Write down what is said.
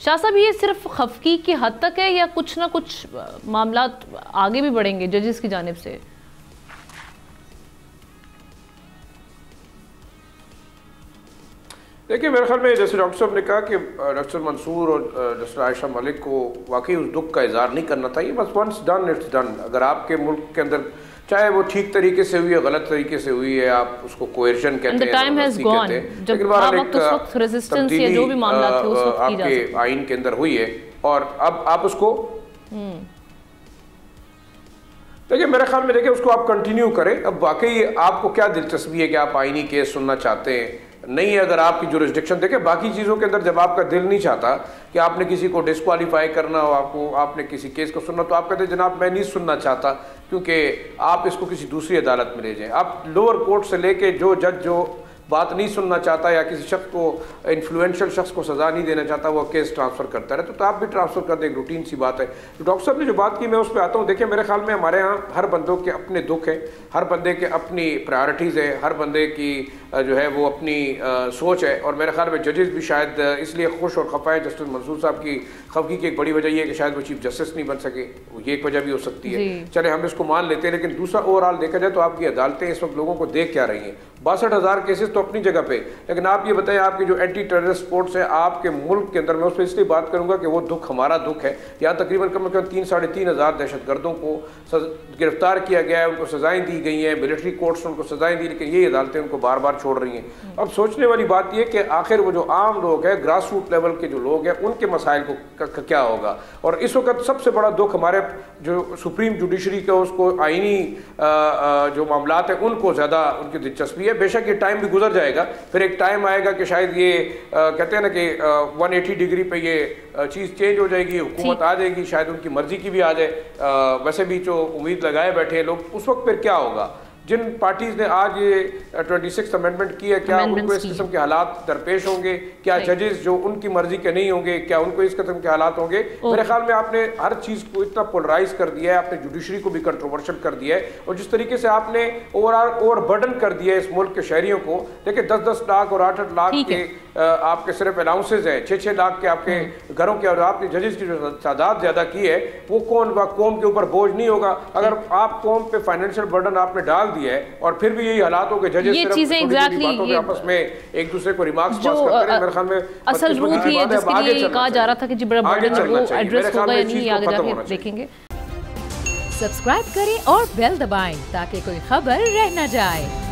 शाह साहब, ये सिर्फ खफकी की हद तक है या कुछ ना कुछ मामला आगे भी बढ़ेंगे जजेस की जानिब से? देखिए, मेरे ख्याल में जैसे डॉक्टर साहब ने कहा कि डॉक्टर मंसूर और डॉक्टर आयशा मलिक को वाकई उस दुख का इजहार नहीं करना था। ये बस वंस डन इट्स डन। अगर आपके मुल्क के अंदर चाहे वो ठीक तरीके से हुई है, गलत तरीके से हुई है, आप उसको कोएर्शन कहते हैं, आपके आइन के अंदर हुई है और अब आप उसको देखिए, मेरे ख्याल में देखिए उसको आप कंटिन्यू करें। अब वाकई आपको क्या दिलचस्पी है कि आप आइनी केस सुनना चाहते हैं? नहीं है। अगर आपकी जुरिस्डिक्शन देखें, बाकी चीज़ों के अंदर जब आपका दिल नहीं चाहता कि आपने किसी को डिस्क्वालीफाई करना हो, आपने किसी केस को सुनना, तो आप कहते हैं जनाब मैं नहीं सुनना चाहता, क्योंकि आप इसको किसी दूसरी अदालत में ले जाएं। आप लोअर कोर्ट से लेके जो जज जो बात नहीं सुनना चाहता या किसी शख्स को, इन्फ्लुएंशियल शख्स को सज़ा नहीं देना चाहता, वो केस ट्रांसफ़र करता रहे, तो आप भी ट्रांसफ़र कर दें। एक रूटीन सी बात है। तो डॉक्टर साहब ने जो बात की, मैं उस पर आता हूँ। देखिए, मेरे ख्याल में हमारे यहाँ हर बंदों के अपने दुख हैं, हर बंदे के अपनी प्रायोरिटीज़ है, हर बंदे की जो है वो अपनी सोच है। और मेरे ख्याल में जजेस भी शायद इसलिए खुश और खफा है जस्टिस मंसूर साहब की खफगी की एक बड़ी वजह यह है कि शायद वो चीफ जस्टिस नहीं बन सके। ये एक वजह भी हो सकती है। चले हम इसको मान लेते हैं, लेकिन दूसरा ओवरऑल देखा जाए तो आपकी अदालतें इस वक्त लोगों को देख क्या रही हैं? 62,000 केसेस तो अपनी जगह पे, लेकिन आप ये बताएं आपकी जो एंटी टेररिस्ट फोर्स है आपके मुल्क के अंदर, मैं उस पर इसलिए बात करूंगा कि वो दुख हमारा दुख है। यहाँ तकरीबन कम से कम 3-3.5 दहशतगर्दों को गिरफ्तार किया गया है, उनको सजाएं दी गई हैं, मिलिट्री कोर्ट्स ने उनको सजाएं दी, लेकिन ये अदालतें उनको बार बार छोड़ रही हैं। अब सोचने वाली बात यह कि आखिर वो जो आम लोग हैं, ग्रास रूट लेवल के जो लोग हैं, उनके मसाइल को क्या होगा? और इस वक्त सबसे बड़ा दुख हमारे जो सुप्रीम जुडिशरी का उसको आइनी जो मामलात हैं उनको ज़्यादा उनकी दिलचस्पी है। बेशक ये टाइम भी गुजर जाएगा, फिर एक टाइम आएगा कि शायद ये कहते हैं ना कि 180 डिग्री पे ये चीज़ चेंज हो जाएगी, हुकूमत आ जाएगी, शायद उनकी मर्जी की भी आ जाए। वैसे भी जो उम्मीद लगाए बैठे हैं लोग, उस वक्त फिर क्या होगा? जिन पार्टीज ने आज ये 26th अमेंडमेंट की है, क्या उनको इस किस्म के हालात दरपेश होंगे? क्या जजेस जो उनकी मर्जी के नहीं होंगे, क्या उनको इस किस्म के हालात होंगे? मेरे ख्याल में आपने हर चीज़ को इतना पोलराइज कर दिया है, आपने जुडिशरी को भी कंट्रोवर्शियल कर दिया है, और जिस तरीके से आपने ओवर बर्डन कर दिया है इस मुल्क के शहरियों को। देखिए 10-10 लाख और 8-8 लाख के आपके सिर्फ अलाउंसेज हैं, 6-6 लाख के आपके घरों के, और आपने जजेस की जो तादाद ज़्यादा की है, वो कौम के ऊपर बोझ नहीं होगा? अगर आप कौम पे फाइनेंशियल बर्डन आपने डाल दिया है और फिर भी यही हालात हो गए, जजेस सिर्फ छोटी-छोटी बातों पे आपस में एक दूसरे को रिमार्क्स पास करते हैं। मेरे ख्याल में असल रूट ये जिसके लिए कहा जा रहा था कि जी बड़ा बर्डन है, वो एड्रेस होगा या नहीं, आगे जाके देखेंगे। सब्सक्राइब करें और बेल दबाएं ताकि कोई खबर रह न जाए।